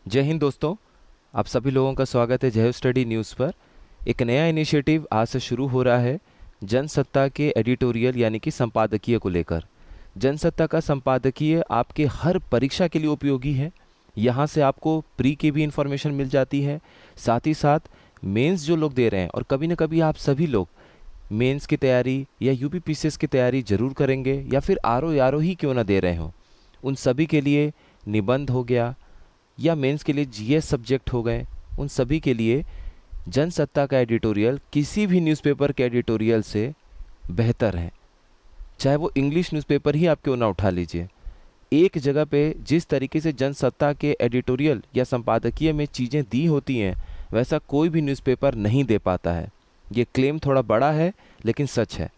जय हिंद दोस्तों। आप सभी लोगों का स्वागत है जय स्टडी न्यूज़ पर। एक नया इनिशिएटिव आज से शुरू हो रहा है जनसत्ता के एडिटोरियल यानी कि संपादकीय को लेकर। जनसत्ता का संपादकीय आपके हर परीक्षा के लिए उपयोगी है। यहाँ से आपको प्री की भी इंफॉर्मेशन मिल जाती है, साथ ही साथ मेंस जो लोग दे रहे हैं, और कभी ना कभी आप सभी लोग मेंस की तैयारी या यूपी पीसीएस की तैयारी जरूर करेंगे, या फिर आर ओ ही क्यों ना दे रहे हो, उन सभी के लिए निबंध हो गया या मेंस के लिए जीएस सब्जेक्ट हो गए, उन सभी के लिए जनसत्ता का एडिटोरियल किसी भी न्यूज़पेपर के एडिटोरियल से बेहतर है। चाहे वो इंग्लिश न्यूज़पेपर ही आप क्यों ना उठा लीजिए, एक जगह पे जिस तरीके से जनसत्ता के एडिटोरियल या संपादकीय में चीज़ें दी होती हैं वैसा कोई भी न्यूज़पेपर नहीं दे पाता है। ये क्लेम थोड़ा बड़ा है लेकिन सच है।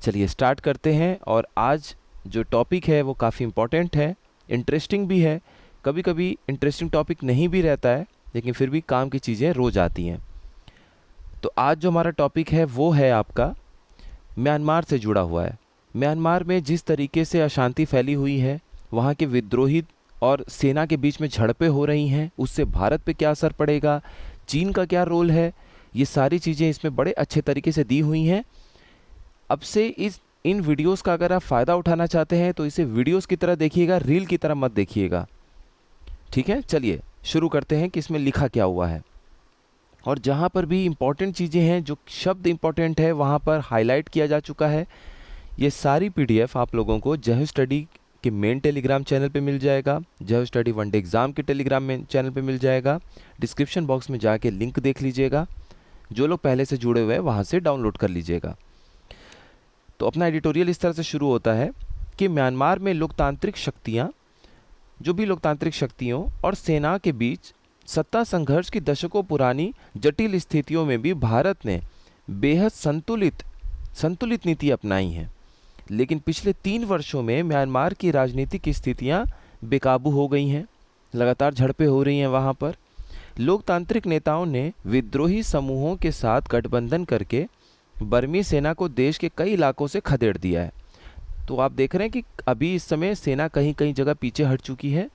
चलिए स्टार्ट करते हैं। और आज जो टॉपिक है वो काफ़ी इम्पोर्टेंट है, इंटरेस्टिंग भी है। कभी कभी इंटरेस्टिंग टॉपिक नहीं भी रहता है लेकिन फिर भी काम की चीज़ें रोज आती हैं। तो आज जो हमारा टॉपिक है वो है आपका म्यांमार से जुड़ा हुआ है। म्यांमार में जिस तरीके से अशांति फैली हुई है, वहाँ के विद्रोही और सेना के बीच में झड़पें हो रही हैं, उससे भारत पे क्या असर पड़ेगा, चीन का क्या रोल है, ये सारी चीज़ें इसमें बड़े अच्छे तरीके से दी हुई हैं। अब से इन वीडियोस का अगर आप फ़ायदा उठाना चाहते हैं तो इसे वीडियोस की तरह देखिएगा, रील की तरह मत देखिएगा। ठीक है, चलिए शुरू करते हैं कि इसमें लिखा क्या हुआ है। और जहाँ पर भी इम्पॉर्टेंट चीज़ें हैं, जो शब्द इम्पॉर्टेंट है, वहाँ पर हाईलाइट किया जा चुका है। ये सारी पीडीएफ आप लोगों को जय स्टडी के मेन टेलीग्राम चैनल पे मिल जाएगा, जय स्टडी वनडे एग्ज़ाम के टेलीग्राम में चैनल पे मिल जाएगा। डिस्क्रिप्शन बॉक्स में जाके लिंक देख लीजिएगा, जो लोग पहले से जुड़े हुए हैं वहाँ से डाउनलोड कर लीजिएगा। तो अपना एडिटोरियल इस तरह से शुरू होता है कि म्यांमार में लोकतांत्रिक शक्तियाँ, जो भी लोकतांत्रिक शक्तियों और सेना के बीच सत्ता संघर्ष की दशकों पुरानी जटिल स्थितियों में भी भारत ने बेहद संतुलित नीति अपनाई है। लेकिन पिछले 3 वर्षों में म्यांमार की राजनीतिक स्थितियां बेकाबू हो गई हैं, लगातार झड़पें हो रही हैं। वहाँ पर लोकतांत्रिक नेताओं ने विद्रोही समूहों के साथ गठबंधन करके बर्मी सेना को देश के कई इलाकों से खदेड़ दिया है। तो आप देख रहे हैं कि अभी इस समय सेना कहीं कहीं जगह पीछे हट चुकी है।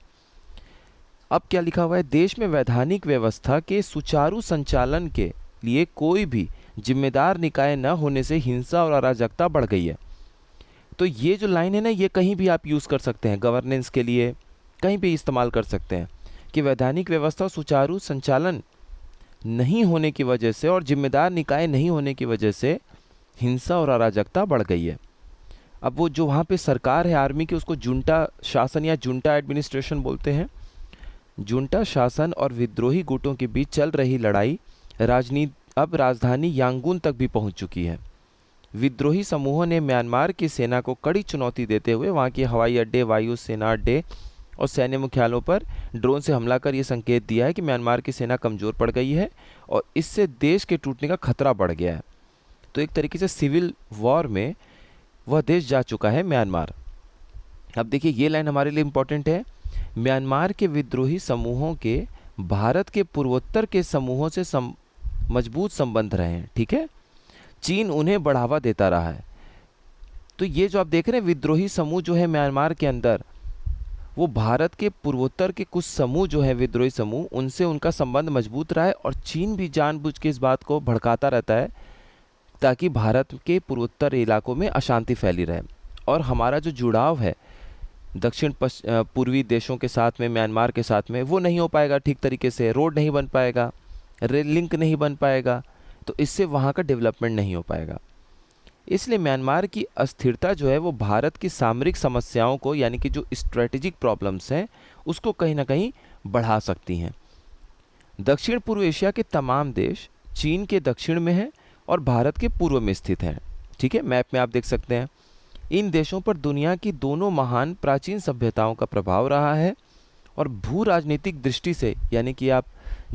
अब क्या लिखा हुआ है, देश में वैधानिक व्यवस्था के सुचारू संचालन के लिए कोई भी जिम्मेदार निकाय न होने से हिंसा और अराजकता बढ़ गई है। तो ये जो लाइन है ना, ये कहीं भी आप यूज़ कर सकते हैं, गवर्नेंस के लिए कहीं भी इस्तेमाल कर सकते हैं कि वैधानिक व्यवस्था सुचारू संचालन नहीं होने की वजह से और जिम्मेदार निकाय नहीं होने की वजह से हिंसा और अराजकता बढ़ गई है। अब वो जो वहाँ पे सरकार है आर्मी की, उसको जुंटा शासन या जुंटा एडमिनिस्ट्रेशन बोलते हैं। जुंटा शासन और विद्रोही गुटों के बीच चल रही लड़ाई अब राजधानी यांगून तक भी पहुंच चुकी है। विद्रोही समूहों ने म्यांमार की सेना को कड़ी चुनौती देते हुए वहां के हवाई अड्डे, वायु सेना अड्डे और सैन्य मुख्यालयों पर ड्रोन से हमला कर ये संकेत दिया है कि म्यांमार की सेना कमज़ोर पड़ गई है और इससे देश के टूटने का खतरा बढ़ गया है। तो एक तरीके से सिविल वॉर में वह देश जा चुका है म्यांमार। अब देखिए ये लाइन हमारे लिए इम्पोर्टेंट है, म्यांमार के विद्रोही समूहों के भारत के पूर्वोत्तर के समूहों से मजबूत संबंध रहे हैं। ठीक है, चीन उन्हें बढ़ावा देता रहा है। तो ये जो आप देख रहे हैं विद्रोही समूह जो है म्यांमार के अंदर, वो भारत के पूर्वोत्तर के कुछ समूह जो है विद्रोही समूह, उनसे उनका संबंध मजबूत रहा है और चीन भी जानबूझ के इस बात को भड़काता रहता है ताकि भारत के पूर्वोत्तर इलाकों में अशांति फैली रहे। और हमारा जो जुड़ाव है दक्षिण पूर्वी देशों के साथ में, म्यांमार के साथ में, वो नहीं हो पाएगा ठीक तरीके से। रोड नहीं बन पाएगा, रेल लिंक नहीं बन पाएगा, तो इससे वहाँ का डेवलपमेंट नहीं हो पाएगा। इसलिए म्यांमार की अस्थिरता जो है वो भारत की सामरिक समस्याओं को, यानी कि जो स्ट्रेटेजिक प्रॉब्लम्स हैं, उसको कहीं ना कहीं बढ़ा सकती हैं। दक्षिण पूर्व एशिया के तमाम देश चीन के दक्षिण में हैं और भारत के पूर्व में स्थित हैं। ठीक है, मैप में आप देख सकते हैं। इन देशों पर दुनिया की दोनों महान प्राचीन सभ्यताओं का प्रभाव रहा है और भू राजनीतिक दृष्टि से, यानी कि आप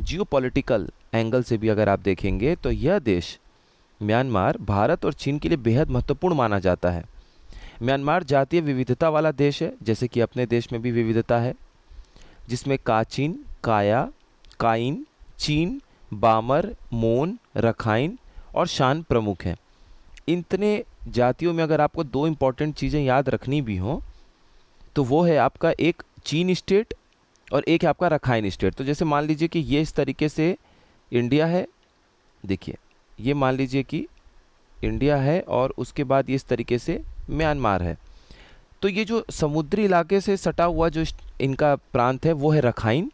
जियोपॉलिटिकल एंगल से भी अगर आप देखेंगे तो यह देश म्यांमार भारत और चीन के लिए बेहद महत्वपूर्ण माना जाता है। म्यांमार जातीय विविधता वाला देश है, जैसे कि अपने देश में भी विविधता है, जिसमें काचिन, काया, काइन, चीन, बामर, मोन, रखाइन और शान प्रमुख हैं। इतने जातियों में अगर आपको 2 इम्पॉर्टेंट चीज़ें याद रखनी भी हों तो वो है आपका एक चीन स्टेट और एक है आपका रखाइन स्टेट। तो जैसे मान लीजिए कि ये इस तरीके से इंडिया है, देखिए ये मान लीजिए कि इंडिया है और उसके बाद ये इस तरीके से म्यांमार है। तो ये जो समुद्री इलाके से सटा हुआ जो इनका प्रांत है वो है रखाइन,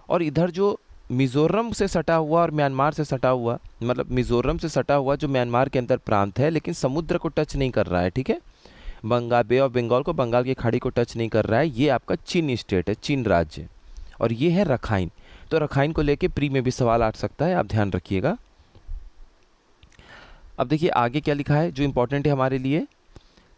और इधर जो मिज़ोरम से सटा हुआ और म्यांमार से सटा हुआ, मतलब मिज़ोरम से सटा हुआ जो म्यांमार के अंदर प्रांत है लेकिन समुद्र को टच नहीं कर रहा है, ठीक है, बंगाल बे ऑफ बंगाल को, बंगाल की खाड़ी को टच नहीं कर रहा है, ये आपका चीन स्टेट है, चीन राज्य, और ये है रखाइन। तो रखाइन को लेके प्री में भी सवाल आ सकता है, आप ध्यान रखिएगा। अब देखिए आगे क्या लिखा है जो इम्पोर्टेंट है हमारे लिए।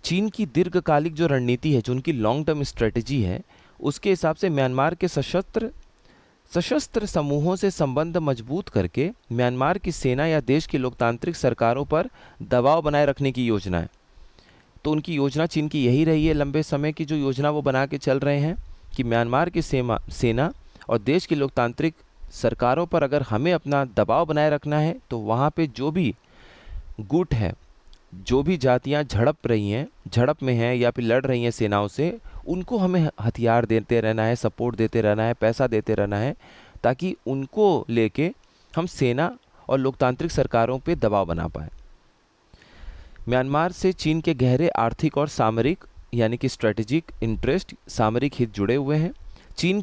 चीन की दीर्घकालिक जो रणनीति है, जो उनकी लॉन्ग टर्म स्ट्रेटजी है, उसके हिसाब से म्यांमार के सशस्त्र समूहों से संबंध मजबूत करके म्यांमार की सेना या देश की लोकतांत्रिक सरकारों पर दबाव बनाए रखने की योजना है। तो उनकी योजना चीन की यही रही है, लंबे समय की जो योजना वो बना के चल रहे हैं कि म्यांमार की सेना और देश की लोकतांत्रिक सरकारों पर अगर हमें अपना दबाव बनाए रखना है तो वहाँ पे जो भी गुट है, जो भी जातियाँ झड़प में हैं या फिर लड़ रही हैं सेनाओं से, उनको हमें हथियार देते रहना है, सपोर्ट देते रहना है, पैसा देते रहना है, ताकि उनको लेके हम सेना और लोकतांत्रिक सरकारों पे दबाव बना पाए। म्यांमार से चीन के गहरे आर्थिक और सामरिक यानी कि स्ट्रेटेजिक इंटरेस्ट, सामरिक हित जुड़े हुए हैं। चीन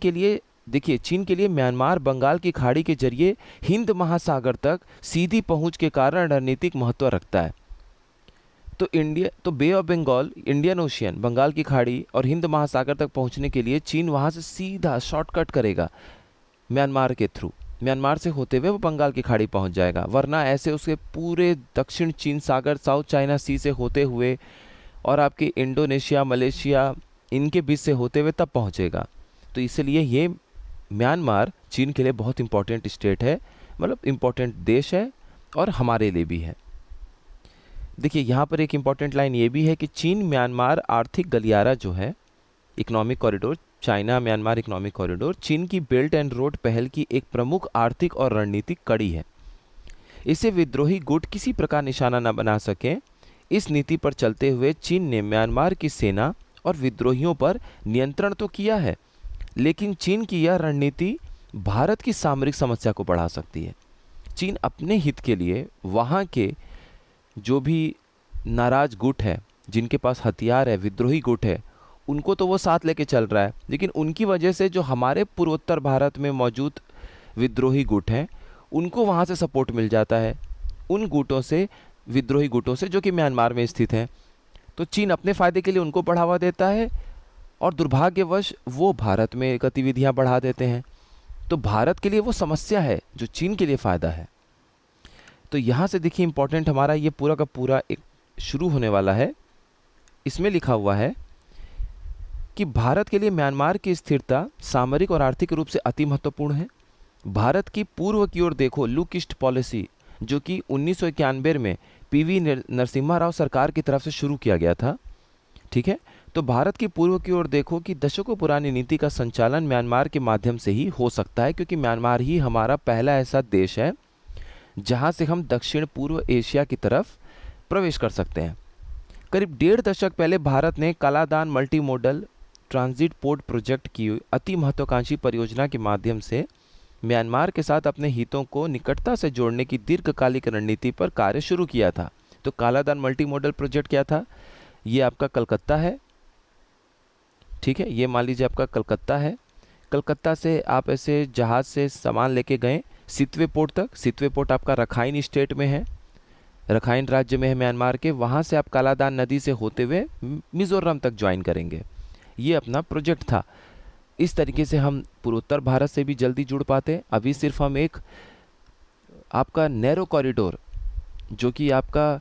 के लिए म्यांमार बंगाल की खाड़ी के जरिए हिंद महासागर तक सीधी पहुंच के कारण रणनीतिक महत्व रखता है। तो Bay of Bengal, Indian Ocean, Bengal की खाड़ी और हिंद महासागर तक पहुंचने के लिए चीन वहां से सीधा शॉर्टकट करेगा म्यांमार के थ्रू, म्यांमार से होते हुए वो बंगाल की खाड़ी पहुंच जाएगा, वरना ऐसे उसके पूरे दक्षिण चीन सागर, साउथ चाइना सी से होते हुए और आपके इंडोनेशिया, मलेशिया, इनके बीच से होते हुए तब पहुंचेगा। तो इसलिए ये म्यांमार चीन के लिए बहुत इंपॉर्टेंट स्टेट है, मतलब इंपॉर्टेंट देश है और हमारे लिए भी है। देखिए यहाँ पर एक इम्पॉर्टेंट लाइन ये भी है कि चीन म्यांमार आर्थिक गलियारा जो है, economic corridor, China Myanmar economic corridor, चीन की बेल्ट एंड रोड पहल की एक प्रमुख आर्थिक और रणनीतिक कड़ी है। इसे विद्रोही गुट किसी प्रकार निशाना न बना सके, इस नीति पर चलते हुए चीन ने म्यांमार की सेना और विद्रोहियों पर नियंत्रण तो किया है, लेकिन चीन की यह रणनीति भारत की सामरिक समस्या को बढ़ा सकती है। चीन अपने हित के लिए वहाँ के जो भी नाराज गुट है, जिनके पास हथियार है, विद्रोही गुट है, उनको तो वो साथ लेके चल रहा है, लेकिन उनकी वजह से जो हमारे पूर्वोत्तर भारत में मौजूद विद्रोही गुट हैं, उनको वहाँ से सपोर्ट मिल जाता है, उन गुटों से, विद्रोही गुटों से जो कि म्यांमार में स्थित हैं। तो चीन अपने फ़ायदे के लिए उनको बढ़ावा देता है और दुर्भाग्यवश वो भारत में गतिविधियाँ बढ़ा देते हैं। तो भारत के लिए वो समस्या है जो चीन के लिए फ़ायदा है। तो यहाँ से देखिए इम्पोर्टेंट हमारा ये पूरा का पूरा एक शुरू होने वाला है। इसमें लिखा हुआ है कि भारत के लिए म्यांमार की स्थिरता सामरिक और आर्थिक रूप से अति महत्वपूर्ण है। भारत की पूर्व की ओर देखो लुक ईस्ट पॉलिसी, जो कि 1991 में पीवी नरसिम्हा राव सरकार की तरफ से शुरू किया गया था, ठीक है। तो भारत की पूर्व की ओर देखो कि दशकों पुरानी नीति का संचालन म्यांमार के माध्यम से ही हो सकता है, क्योंकि म्यांमार ही हमारा पहला ऐसा देश है जहां से हम दक्षिण पूर्व एशिया की तरफ प्रवेश कर सकते हैं। करीब 1.5 दशक पहले भारत ने Kaladan multi modal transit port project की अति महत्वाकांक्षी परियोजना के माध्यम से म्यांमार के साथ अपने हितों को निकटता से जोड़ने की दीर्घकालिक रणनीति पर कार्य शुरू किया था। तो कालादान मल्टी मॉडल प्रोजेक्ट क्या था? ये आपका कलकत्ता है, ठीक है, ये मान लीजिए आपका कलकत्ता है। कलकत्ता से आप ऐसे जहाज़ से सामान लेके गए सितवे पोर्ट तक। सितवे पोर्ट आपका रखाइन स्टेट में है, रखाइन राज्य में है म्यांमार के। वहाँ से आप कालादान नदी से होते हुए मिज़ोरम तक ज्वाइन करेंगे। ये अपना प्रोजेक्ट था। इस तरीके से हम पूर्वोत्तर भारत से भी जल्दी जुड़ पाते। अभी सिर्फ हम एक आपका नैरो कॉरिडोर, जो कि आपका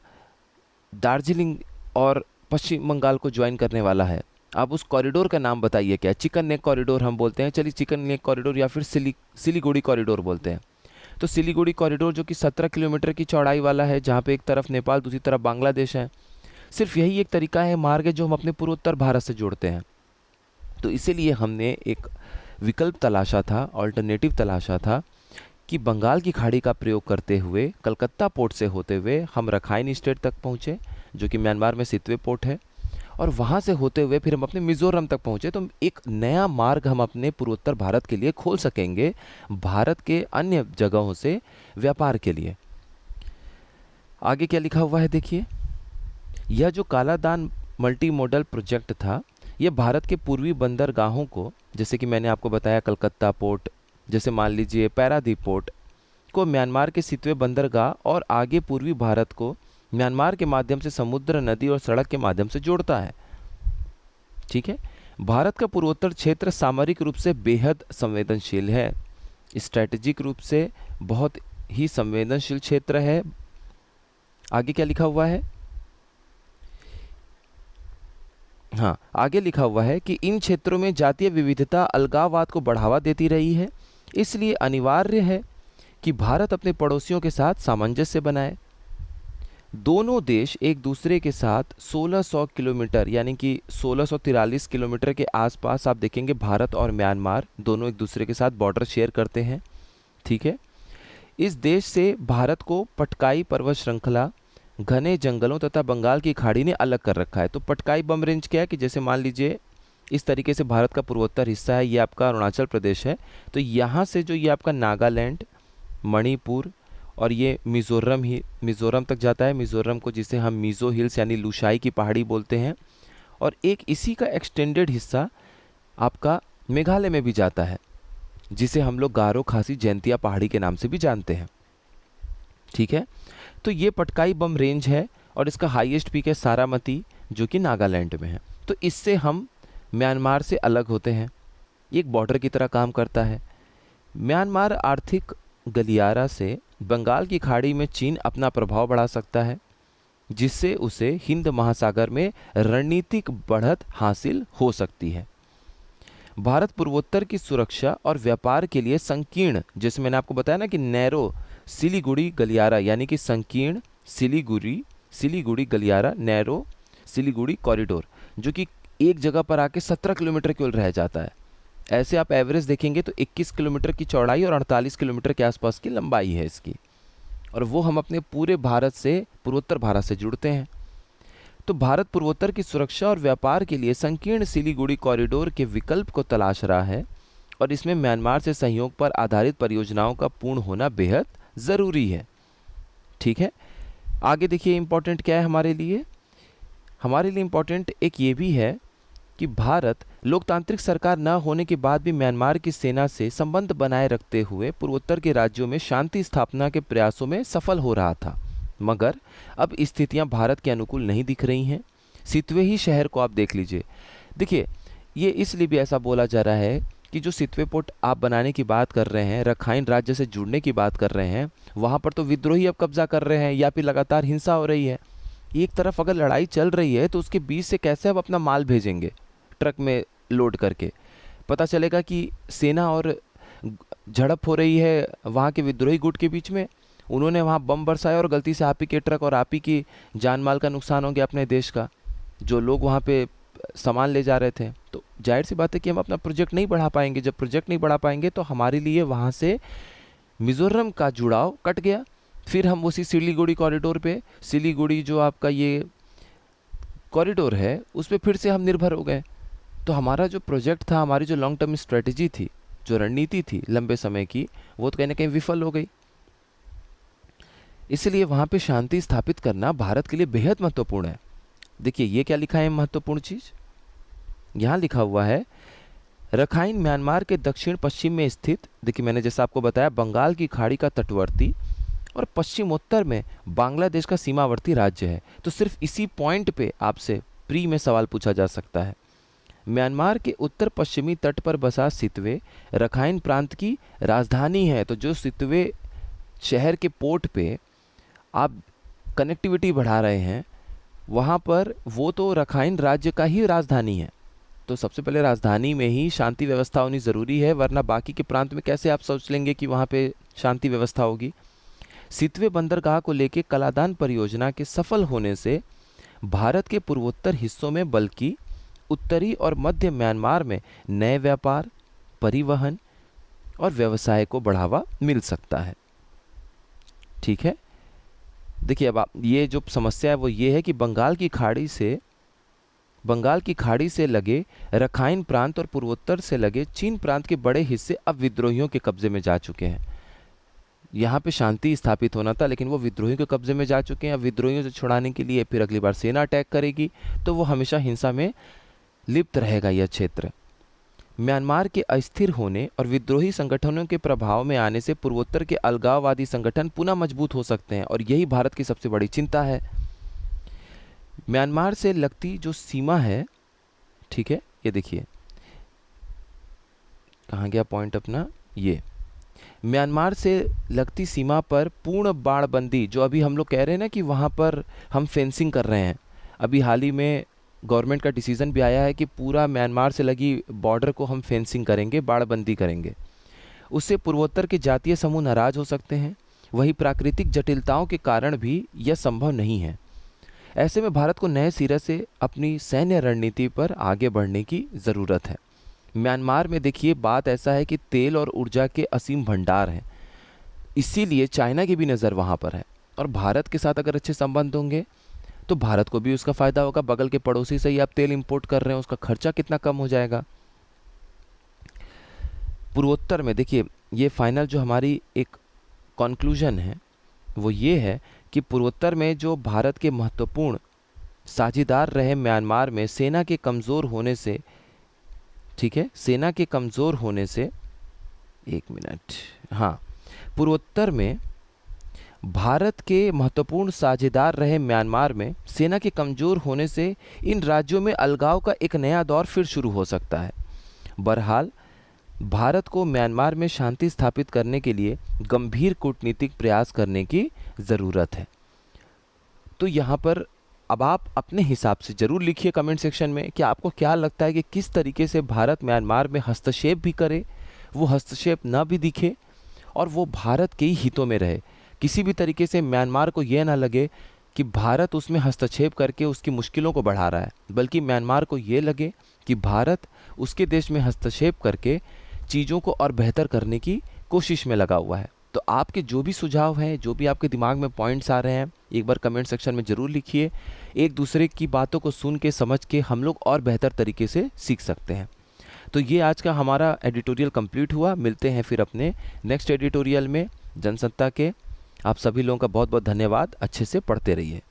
दार्जिलिंग और पश्चिम बंगाल को ज्वाइन करने वाला है। आप उस कॉरिडोर का नाम बताइए क्या? चिकन नेक कॉरिडोर हम बोलते हैं, चलिए चिकन नेक कॉरिडोर, या फिर सिलीगुड़ी कॉरिडोर बोलते हैं। तो सिलीगुड़ी कॉरिडोर जो कि 17 किलोमीटर की चौड़ाई वाला है, जहाँ पे एक तरफ नेपाल दूसरी तरफ बांग्लादेश है। सिर्फ यही एक तरीका है, मार्ग है, जो हम अपने पूर्वोत्तर भारत से जोड़ते हैं। तो इसीलिए हमने एक विकल्प तलाशा था, ऑल्टरनेटिव तलाशा था कि बंगाल की खाड़ी का प्रयोग करते हुए कलकत्ता पोर्ट से होते हुए हम रखाइन स्टेट तक पहुँचे, जो कि म्यांमार में सितवे पोर्ट है, और वहाँ से होते हुए फिर हम अपने मिज़ोरम तक पहुँचे, तो एक नया मार्ग हम अपने पूर्वोत्तर भारत के लिए खोल सकेंगे, भारत के अन्य जगहों से व्यापार के लिए। आगे क्या लिखा हुआ है देखिए, यह जो कालादान मल्टी मॉडल प्रोजेक्ट था, यह भारत के पूर्वी बंदरगाहों को, जैसे कि मैंने आपको बताया कलकत्ता पोर्ट, जैसे मान लीजिए पैरादीप पोर्ट को म्यांमार के सितवे बंदरगाह और आगे पूर्वी भारत को म्यांमार के माध्यम से समुद्र, नदी और सड़क के माध्यम से जोड़ता है। ठीक है, भारत का पूर्वोत्तर क्षेत्र सामरिक रूप से बेहद संवेदनशील है, स्ट्रैटेजिक रूप से बहुत ही संवेदनशील क्षेत्र है। आगे क्या लिखा हुआ है, हाँ आगे लिखा हुआ है कि इन क्षेत्रों में जातीय विविधता अलगाववाद को बढ़ावा देती रही है, इसलिए अनिवार्य है कि भारत अपने पड़ोसियों के साथ सामंजस्य बनाए। दोनों देश एक दूसरे के साथ 1600 किलोमीटर यानी कि 1643 किलोमीटर के आसपास आप देखेंगे भारत और म्यांमार दोनों एक दूसरे के साथ बॉर्डर शेयर करते हैं। ठीक है, इस देश से भारत को पटकाई पर्वत श्रृंखला, घने जंगलों तथा बंगाल की खाड़ी ने अलग कर रखा है। तो पटकाई बम रेंज क्या है कि जैसे मान लीजिए इस तरीके से भारत का पूर्वोत्तर हिस्सा है, ये आपका अरुणाचल प्रदेश है, तो यहाँ से जो ये आपका नागालैंड, मणिपुर और ये मिज़ोरम तक जाता है, मिज़ोरम को जिसे हम मिज़ो हिल्स यानी लुशाई की पहाड़ी बोलते हैं, और एक इसी का एक्सटेंडेड हिस्सा आपका मेघालय में भी जाता है, जिसे हम लोग गारो खासी जैंतिया पहाड़ी के नाम से भी जानते हैं। ठीक है, तो ये पटकाई बम रेंज है और इसका हाईएस्ट पीक है सारामती, जो कि नागालैंड में है। तो इससे हम म्यांमार से अलग होते हैं, एक बॉर्डर की तरह काम करता है। म्यांमार आर्थिक गलियारा से बंगाल की खाड़ी में चीन अपना प्रभाव बढ़ा सकता है, जिससे उसे हिंद महासागर में रणनीतिक बढ़त हासिल हो सकती है। भारत पूर्वोत्तर की सुरक्षा और व्यापार के लिए संकीर्ण, जैसे मैंने आपको बताया ना कि नैरो सिलीगुड़ी गलियारा यानी कि संकीर्ण सिलीगुड़ी गलियारा, नैरो सिलीगुड़ी कॉरिडोर, जो कि एक जगह पर आके 17 किलोमीटर केवल रह जाता है। ऐसे आप एवरेज देखेंगे तो 21 किलोमीटर की चौड़ाई और 48 किलोमीटर के आसपास की लंबाई है इसकी, और वो हम अपने पूरे भारत से, पूर्वोत्तर भारत से जुड़ते हैं। तो भारत पूर्वोत्तर की सुरक्षा और व्यापार के लिए संकीर्ण सिलीगुड़ी कॉरिडोर के विकल्प को तलाश रहा है, और इसमें म्यांमार से सहयोग पर आधारित परियोजनाओं का पूर्ण होना बेहद ज़रूरी है। ठीक है, आगे देखिए इम्पोर्टेंट क्या है हमारे लिए इम्पोर्टेंट एक ये भी है कि भारत लोकतांत्रिक सरकार न होने के बाद भी म्यांमार की सेना से संबंध बनाए रखते हुए पूर्वोत्तर के राज्यों में शांति स्थापना के प्रयासों में सफल हो रहा था, मगर अब स्थितियां भारत के अनुकूल नहीं दिख रही हैं। सितवे ही शहर को आप देख लीजिए, देखिए ये इसलिए भी ऐसा बोला जा रहा है कि जो सितवे पोर्ट आप बनाने की बात कर रहे हैं, रखाइन राज्य से जुड़ने की बात कर रहे हैं, वहाँ पर तो विद्रोही अब कब्जा कर रहे हैं या फिर लगातार हिंसा हो रही है। एक तरफ अगर लड़ाई चल रही है तो उसके बीच से कैसे अब अपना माल भेजेंगे ट्रक में लोड करके? पता चलेगा कि सेना और झड़प हो रही है वहाँ के विद्रोही गुट के बीच में, उन्होंने वहाँ बम बरसाया और गलती से आप ही के ट्रक और आप ही की जान माल का नुकसान हो गया अपने देश का, जो लोग वहाँ पे सामान ले जा रहे थे। तो जाहिर सी बात है कि हम अपना प्रोजेक्ट नहीं बढ़ा पाएंगे। जब प्रोजेक्ट नहीं बढ़ा पाएंगे तो हमारे लिए वहाँ से मिज़ोरम का जुड़ाव कट गया। फिर हम उसी सिलीगुड़ी कॉरिडोर पे, सिलीगुड़ी जो आपका ये कॉरिडोर है उस पर फिर से हम निर्भर हो गए। तो हमारा जो प्रोजेक्ट था, हमारी जो लॉन्ग टर्म स्ट्रेटजी थी, जो रणनीति थी लंबे समय की, वो तो कहीं ना कहीं विफल हो गई। इसलिए वहाँ पे शांति स्थापित करना भारत के लिए बेहद महत्वपूर्ण है। देखिए ये क्या लिखा है महत्वपूर्ण चीज़, यहाँ लिखा हुआ है रखाइन म्यांमार के दक्षिण पश्चिम में स्थित, देखिए मैंने जैसा आपको बताया बंगाल की खाड़ी का तटवर्ती और पश्चिमोत्तर में बांग्लादेश का सीमावर्ती राज्य है। तो सिर्फ इसी पॉइंट पे आपसे प्री में सवाल पूछा जा सकता है। म्यांमार के उत्तर पश्चिमी तट पर बसा सितवे रखाइन प्रांत की राजधानी है। तो जो सितवे शहर के पोर्ट पे आप कनेक्टिविटी बढ़ा रहे हैं, वहाँ पर वो तो रखाइन राज्य का ही राजधानी है। तो सबसे पहले राजधानी में ही शांति व्यवस्था होनी ज़रूरी है, वरना बाकी के प्रांत में कैसे आप सोच लेंगे कि वहाँ पे शांति व्यवस्था होगी। सितवे बंदरगाह को लेके कलादान परियोजना के सफल होने से भारत के पूर्वोत्तर हिस्सों में बल्कि उत्तरी और मध्य म्यांमार में नए व्यापार, परिवहन और व्यवसाय को बढ़ावा मिल सकता है। ठीक है, देखिए अब आप ये जो समस्या है वो ये है कि बंगाल की खाड़ी से बंगाल की खाड़ी से लगे रखाइन प्रांत और पूर्वोत्तर से लगे चीन प्रांत के बड़े हिस्से अब विद्रोहियों के कब्जे में जा चुके हैं। यहाँ पे शांति स्थापित होना था, लेकिन वो विद्रोहियों के कब्जे में जा चुके हैं। अब विद्रोहियों से छुड़ाने के लिए फिर अगली बार सेना अटैक करेगी, तो वो हमेशा हिंसा में लिप्त रहेगा यह क्षेत्र। म्यांमार के अस्थिर होने और विद्रोही संगठनों के प्रभाव में आने से पूर्वोत्तर के अलगाववादी संगठन पुनः मजबूत हो सकते हैं, और यही भारत की सबसे बड़ी चिंता है। म्यांमार से लगती जो सीमा है, ठीक है, ये देखिए कहाँ गया पॉइंट अपना, ये म्यांमार से लगती सीमा पर पूर्ण बाड़बंदी, जो अभी हम लोग कह रहे हैं ना कि वहाँ पर हम फेंसिंग कर रहे हैं, अभी हाल ही में गवर्नमेंट का डिसीजन भी आया है कि पूरा म्यांमार से लगी बॉर्डर को हम फेंसिंग करेंगे, बाड़बंदी करेंगे। उससे पूर्वोत्तर के जातीय समूह नाराज हो सकते हैं। वही प्राकृतिक जटिलताओं के कारण भी यह संभव नहीं है। ऐसे में भारत को नए सिरे से अपनी सैन्य रणनीति पर आगे बढ़ने की ज़रूरत है। म्यांमार में देखिए बात ऐसा है कि तेल और ऊर्जा के असीम भंडार हैं, इसीलिए चाइना की भी नज़र वहाँ पर है, और भारत के साथ अगर अच्छे संबंध होंगे तो भारत को भी उसका फ़ायदा होगा। बगल के पड़ोसी से ही आप तेल इंपोर्ट कर रहे हैं, उसका खर्चा कितना कम हो जाएगा। पूर्वोत्तर में देखिए ये फाइनल जो हमारी एक कंक्लूजन है वो ये है कि पूर्वोत्तर में जो भारत के महत्वपूर्ण साझेदार रहे म्यांमार में सेना के कमज़ोर होने से, ठीक है, सेना के कमज़ोर होने से, एक मिनट, हाँ, पूर्वोत्तर में भारत के महत्वपूर्ण साझेदार रहे म्यांमार में सेना के कमज़ोर होने से इन राज्यों में अलगाव का एक नया दौर फिर शुरू हो सकता है। बहरहाल भारत को म्यांमार में शांति स्थापित करने के लिए गंभीर कूटनीतिक प्रयास करने की ज़रूरत है। तो यहाँ पर अब आप अपने हिसाब से ज़रूर लिखिए कमेंट सेक्शन में कि आपको क्या लगता है कि किस तरीके से भारत म्यांमार में हस्तक्षेप भी करे, वो हस्तक्षेप न भी दिखे, और वो भारत के ही हितों में रहे। किसी भी तरीके से म्यांमार को ये ना लगे कि भारत उसमें हस्तक्षेप करके उसकी मुश्किलों को बढ़ा रहा है, बल्कि म्यांमार को ये लगे कि भारत उसके देश में हस्तक्षेप करके चीज़ों को और बेहतर करने की कोशिश में लगा हुआ है। तो आपके जो भी सुझाव हैं, जो भी आपके दिमाग में पॉइंट्स आ रहे हैं, एक बार कमेंट सेक्शन में ज़रूर लिखिए। एक दूसरे की बातों को सुन के समझ के हम लोग और बेहतर तरीके से सीख सकते हैं। तो ये आज का हमारा एडिटोरियल कंप्लीट हुआ। मिलते हैं फिर अपने नेक्स्ट एडिटोरियल में जनसत्ता के। आप सभी लोगों का बहुत बहुत धन्यवाद। अच्छे से पढ़ते रहिए।